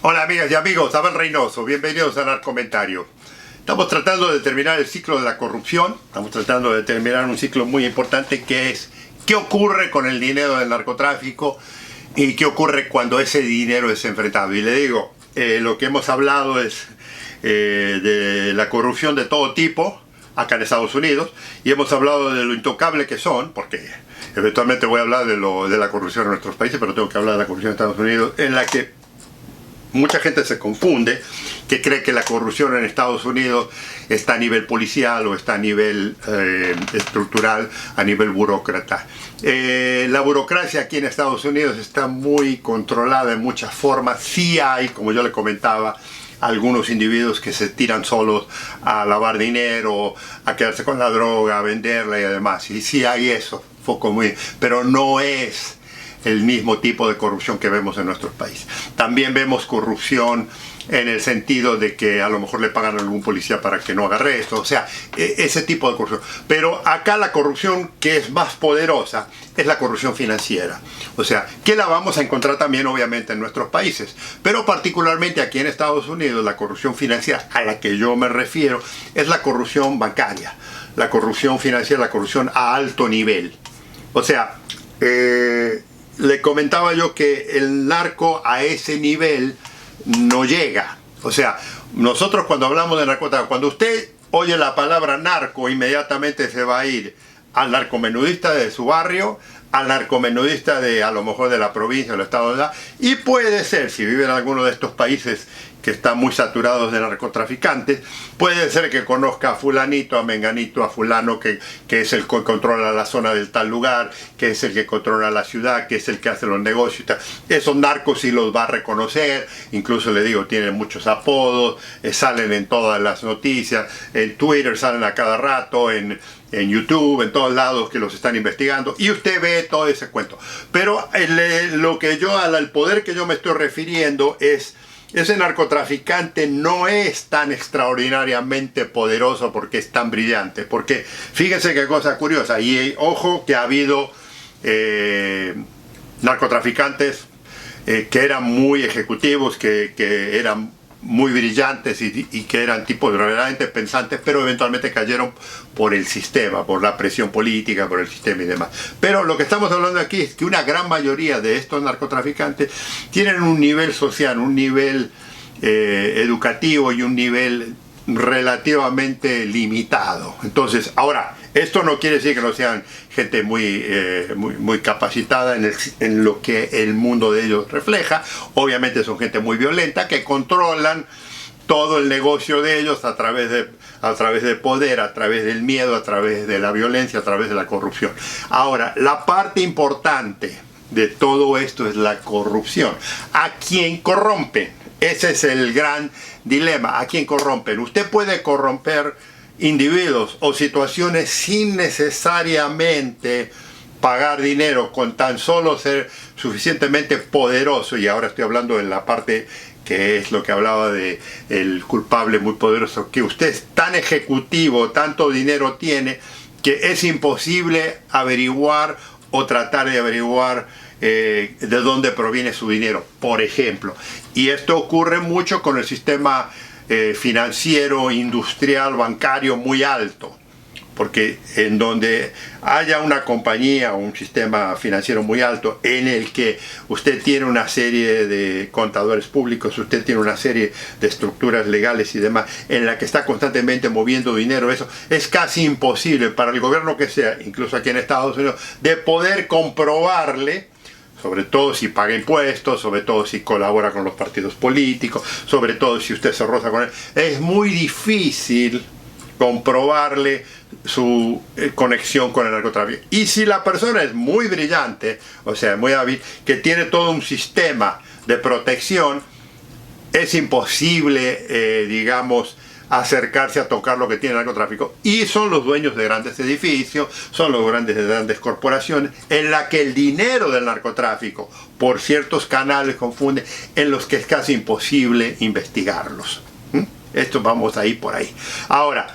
Hola amigas y amigos, Abel Reynoso, bienvenidos a Narcomentario. Estamos tratando de terminar el ciclo de la corrupción, estamos tratando de terminar un ciclo muy importante que es qué ocurre con el dinero del narcotráfico y qué ocurre cuando ese dinero es enfrentado. Y le digo, lo que hemos hablado es de la corrupción de todo tipo acá en Estados Unidos, y hemos hablado de lo intocable que son, porque eventualmente voy a hablar de la corrupción en nuestros países, pero tengo que hablar de la corrupción en Estados Unidos, en la que mucha gente se confunde, que cree que la corrupción en Estados Unidos está a nivel policial o está a nivel estructural, a nivel burócrata. La burocracia aquí en Estados Unidos está muy controlada en muchas formas. Sí hay, como yo le comentaba, algunos individuos que se tiran solos a lavar dinero, a quedarse con la droga, a venderla y demás. Y sí hay eso, pero no es el mismo tipo de corrupción que vemos en nuestros países. También vemos corrupción en el sentido de que a lo mejor le pagan a algún policía para que no haga esto, o sea, ese tipo de corrupción. Pero acá la corrupción que es más poderosa es la corrupción financiera, o sea, que la vamos a encontrar también obviamente en nuestros países, pero particularmente aquí en Estados Unidos la corrupción financiera a la que yo me refiero es la corrupción bancaria, la corrupción financiera, la corrupción a alto nivel. O sea, le comentaba yo que el narco a ese nivel no llega. O sea, nosotros cuando hablamos de narcotráfico, cuando usted oye la palabra narco, inmediatamente se va a ir al narcomenudista de su barrio, al narcomenudista de a lo mejor de la provincia o del estado de allá, y puede ser, si vive en alguno de estos países que están muy saturados de narcotraficantes, puede ser que conozca a fulanito, a menganito, a fulano que es el que controla la zona del tal lugar, que es el que controla la ciudad, que es el que hace los negocios y tal. Esos narcos sí los va a reconocer, incluso le digo, tienen muchos apodos, salen en todas las noticias, en Twitter salen a cada rato, en YouTube, en todos lados que los están investigando, y usted ve todo ese cuento. Pero al poder que yo me estoy refiriendo es: ese narcotraficante no es tan extraordinariamente poderoso porque es tan brillante. Porque fíjense qué cosa curiosa, y ojo que ha habido narcotraficantes que eran muy ejecutivos, que eran muy brillantes y que eran tipos verdaderamente pensantes, pero eventualmente cayeron por el sistema, por la presión política, por el sistema y demás. Pero lo que estamos hablando aquí es que una gran mayoría de estos narcotraficantes tienen un nivel social, un nivel educativo y un nivel relativamente limitado. Entonces, ahora, esto no quiere decir que no sean gente muy capacitada en lo que el mundo de ellos refleja. Obviamente son gente muy violenta que controlan todo el negocio de ellos a través de poder, a través del miedo, a través de la violencia, a través de la corrupción. Ahora, la parte importante de todo esto es la corrupción. ¿A quién corrompen? Ese es el gran dilema. ¿A quién corrompen? Usted puede corromper individuos o situaciones sin necesariamente pagar dinero, con tan solo ser suficientemente poderoso. Y ahora estoy hablando de la parte que es lo que hablaba de el culpable muy poderoso, que usted es tan ejecutivo, tanto dinero tiene, que es imposible averiguar o tratar de averiguar de dónde proviene su dinero, por ejemplo. Y esto ocurre mucho con el sistema financiero, industrial, bancario muy alto, porque en donde haya una compañía o un sistema financiero muy alto en el que usted tiene una serie de contadores públicos, usted tiene una serie de estructuras legales y demás, en la que está constantemente moviendo dinero, eso es casi imposible para el gobierno que sea, incluso aquí en Estados Unidos, de poder comprobarle, sobre todo si paga impuestos, sobre todo si colabora con los partidos políticos, sobre todo si usted se roza con él. Es muy difícil comprobarle su conexión con el narcotráfico. Y si la persona es muy brillante, o sea, muy hábil, que tiene todo un sistema de protección, es imposible, digamos, acercarse a tocar lo que tiene el narcotráfico. Y son los dueños de grandes edificios, son los de grandes corporaciones, en la que el dinero del narcotráfico, por ciertos canales confunde, en los que es casi imposible investigarlos. Esto vamos a ir por ahí. Ahora,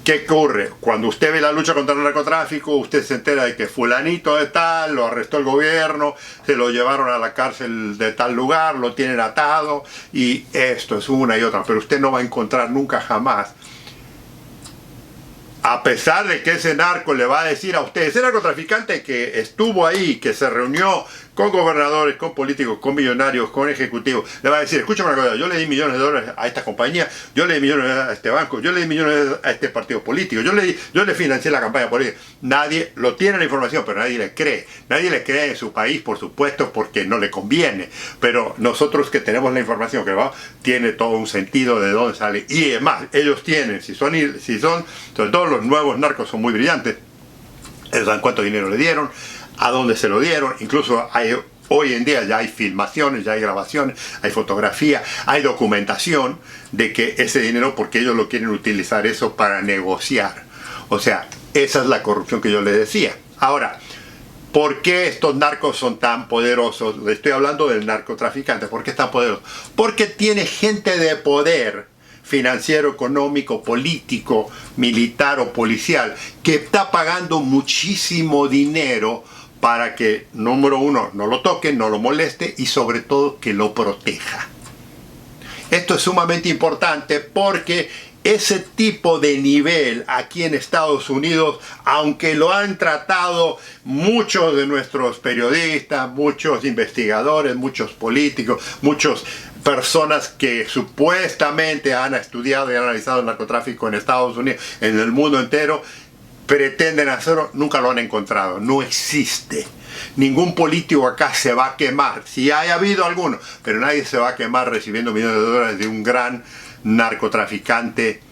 ¿Qué ocurre? Cuando usted ve la lucha contra el narcotráfico, usted se entera de que fulanito de tal, lo arrestó el gobierno, se lo llevaron a la cárcel de tal lugar, lo tienen atado, y esto es una y otra. Pero usted no va a encontrar nunca jamás, a pesar de que ese narco le va a decir a usted, ese narcotraficante que estuvo ahí, que se reunió con gobernadores, con políticos, con millonarios, con ejecutivos, le va a decir, escúchame una cosa, yo le di millones de dólares a esta compañía, yo le di millones a este banco, yo le di millones a este partido político, yo le financié la campaña política. Nadie lo tiene la información, pero nadie le cree. Nadie le cree en su país, por supuesto, porque no le conviene. Pero nosotros que tenemos la información, que tiene todo un sentido de dónde sale. Y además, ellos tienen, si son, sobre todo los nuevos narcos son muy brillantes, ellos saben cuánto dinero le dieron, a dónde se lo dieron, incluso hoy en día ya hay filmaciones, ya hay grabaciones, hay fotografía, hay documentación de que ese dinero, porque ellos lo quieren utilizar eso para negociar. O sea, esa es la corrupción que yo les decía. Ahora, ¿por qué estos narcos son tan poderosos? Le estoy hablando del narcotraficante. ¿Por qué es tan poderoso? Porque tiene gente de poder financiero, económico, político, militar o policial que está pagando muchísimo dinero para que, número uno, no lo toque, no lo moleste y sobre todo que lo proteja. Esto es sumamente importante porque ese tipo de nivel aquí en Estados Unidos, aunque lo han tratado muchos de nuestros periodistas, muchos investigadores, muchos políticos, muchas personas que supuestamente han estudiado y han analizado el narcotráfico en Estados Unidos, en el mundo entero, pretenden hacerlo, nunca lo han encontrado, no existe. Ningún político acá se va a quemar, si haya habido alguno, pero nadie se va a quemar recibiendo millones de dólares de un gran narcotraficante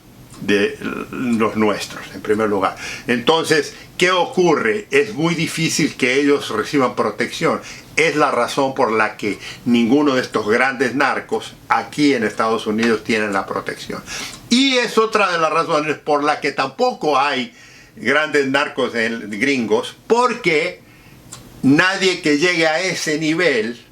de los nuestros, en primer lugar. Entonces, ¿qué ocurre? Es muy difícil que ellos reciban protección. Es la razón por la que ninguno de estos grandes narcos aquí en Estados Unidos tienen la protección. Y es otra de las razones por la que tampoco hay grandes narcos gringos, porque nadie que llegue a ese nivel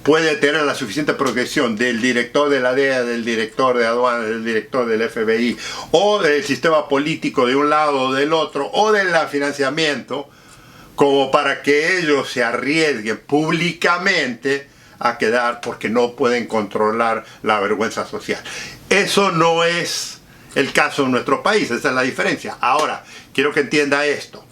puede tener la suficiente protección del director de la DEA, del director de aduanas, del director del FBI, o del sistema político de un lado o del otro, o del financiamiento, como para que ellos se arriesguen públicamente a quedar, porque no pueden controlar la vergüenza social. Eso no es el caso en nuestro país, esa es la diferencia. Ahora, quiero que entienda esto.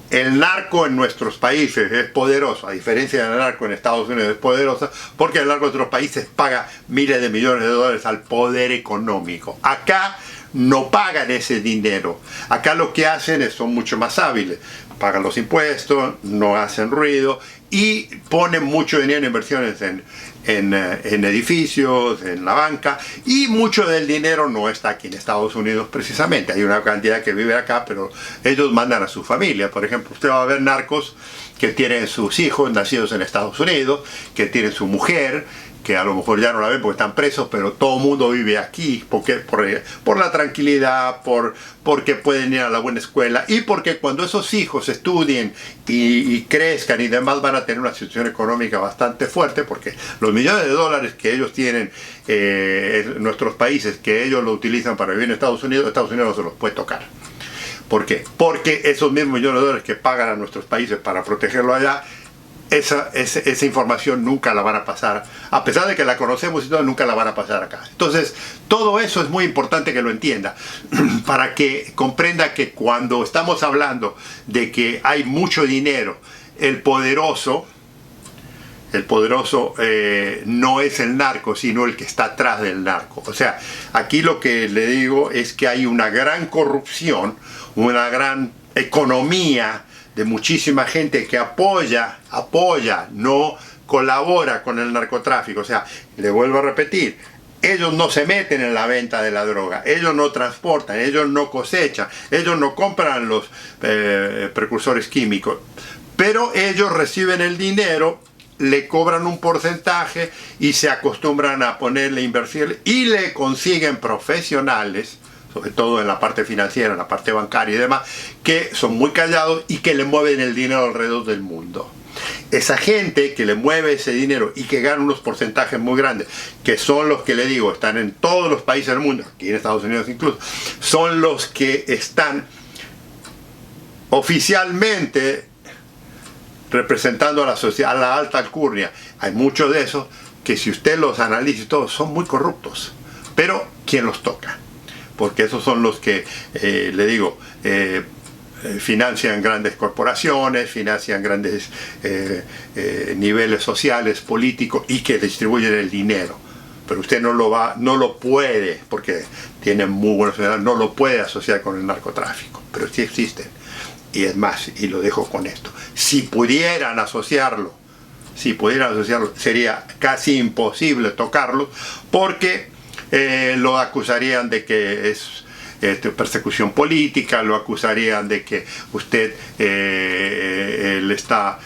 El narco en nuestros países es poderoso, a diferencia del narco en Estados Unidos es poderoso, porque el narco en otros países paga miles de millones de dólares al poder económico. Acá no pagan ese dinero. Acá lo que hacen son mucho más hábiles. Pagan los impuestos, no hacen ruido y ponen mucho dinero en inversiones en edificios, en la banca, y mucho del dinero no está aquí en Estados Unidos precisamente. Hay una cantidad que vive acá, pero ellos mandan a su familia. Por ejemplo, usted va a ver narcos que tienen sus hijos nacidos en Estados Unidos, que tienen su mujer, que a lo mejor ya no la ven porque están presos, pero todo el mundo vive aquí porque por la tranquilidad, porque pueden ir a la buena escuela y porque cuando esos hijos estudien y crezcan y demás van a tener una situación económica bastante fuerte, porque los millones de dólares que ellos tienen en nuestros países, que ellos lo utilizan para vivir en Estados Unidos no se los puede tocar. ¿Por qué? Porque esos mismos millones de dólares que pagan a nuestros países para protegerlo allá, esa información nunca la van a pasar, a pesar de que la conocemos y todo, nunca la van a pasar acá. Entonces, todo eso es muy importante que lo entienda, para que comprenda que cuando estamos hablando de que hay mucho dinero, el poderoso no es el narco, sino el que está atrás del narco. O sea, aquí lo que le digo es que hay una gran corrupción, una gran economía de muchísima gente que apoya, no colabora con el narcotráfico. O sea, le vuelvo a repetir, ellos no se meten en la venta de la droga, ellos no transportan, ellos no cosechan, ellos no compran los precursores químicos, pero ellos reciben el dinero, le cobran un porcentaje y se acostumbran a ponerle inversión y le consiguen profesionales, sobre todo en la parte financiera, en la parte bancaria y demás, que son muy callados y que le mueven el dinero alrededor del mundo. esa gente que le mueve ese dinero y que gana unos porcentajes muy grandes, que son los que le digo, están en todos los países del mundo, aquí en Estados Unidos incluso, son los que están oficialmente representando a la sociedad, a la alta alcurnia. Hay muchos de esos que, si usted los analiza y todos, son muy corruptos. Pero ¿quién los toca? Porque esos son los que, le digo, financian grandes corporaciones, financian grandes niveles sociales, políticos, y que distribuyen el dinero. Pero usted no lo puede, porque tienen muy buenos ciudadanos, no lo puede asociar con el narcotráfico. Pero sí existen. Y es más, y lo dejo con esto, si pudieran asociarlo, sería casi imposible tocarlo, porque lo acusarían de que es persecución política, lo acusarían de que usted le está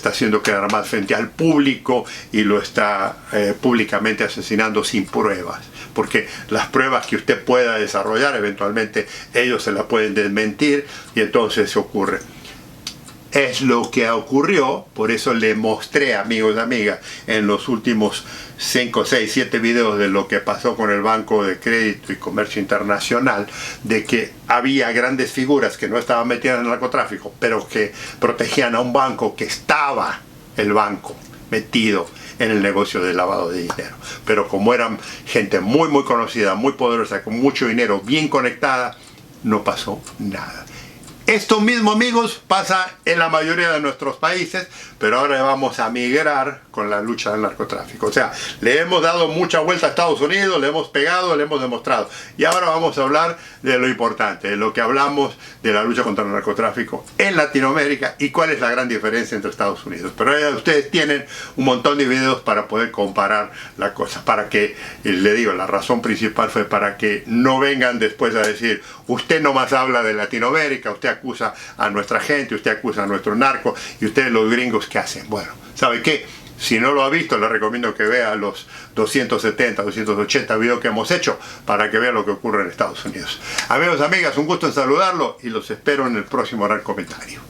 haciendo quedar mal frente al público y lo está públicamente asesinando sin pruebas, porque las pruebas que usted pueda desarrollar, eventualmente ellos se las pueden desmentir, y entonces se ocurre. Es lo que ocurrió, por eso le mostré, amigos y amigas, en los últimos 5, 6, 7 videos de lo que pasó con el Banco de Crédito y Comercio Internacional, de que había grandes figuras que no estaban metidas en el narcotráfico, pero que protegían a un banco, que estaba el banco metido en el negocio del lavado de dinero. Pero como eran gente muy muy conocida, muy poderosa, con mucho dinero, bien conectada, no pasó nada. Esto mismo, amigos, pasa en la mayoría de nuestros países, pero ahora vamos a migrar con la lucha del narcotráfico. O sea, le hemos dado mucha vuelta a Estados Unidos, le hemos pegado, le hemos demostrado. Y ahora vamos a hablar de lo importante, de lo que hablamos de la lucha contra el narcotráfico en Latinoamérica y cuál es la gran diferencia entre Estados Unidos. Pero ya ustedes tienen un montón de videos para poder comparar la cosa. Para que, le digo, la razón principal fue para que no vengan después a decir, usted nomás habla de Latinoamérica, usted acusa a nuestra gente, usted acusa a nuestros narcos, y ustedes los gringos, ¿qué hacen? Bueno, ¿sabe qué? Si no lo ha visto, le recomiendo que vea los 270, 280 videos que hemos hecho para que vea lo que ocurre en Estados Unidos. Amigos, amigas, un gusto en saludarlo y los espero en el próximo gran comentario.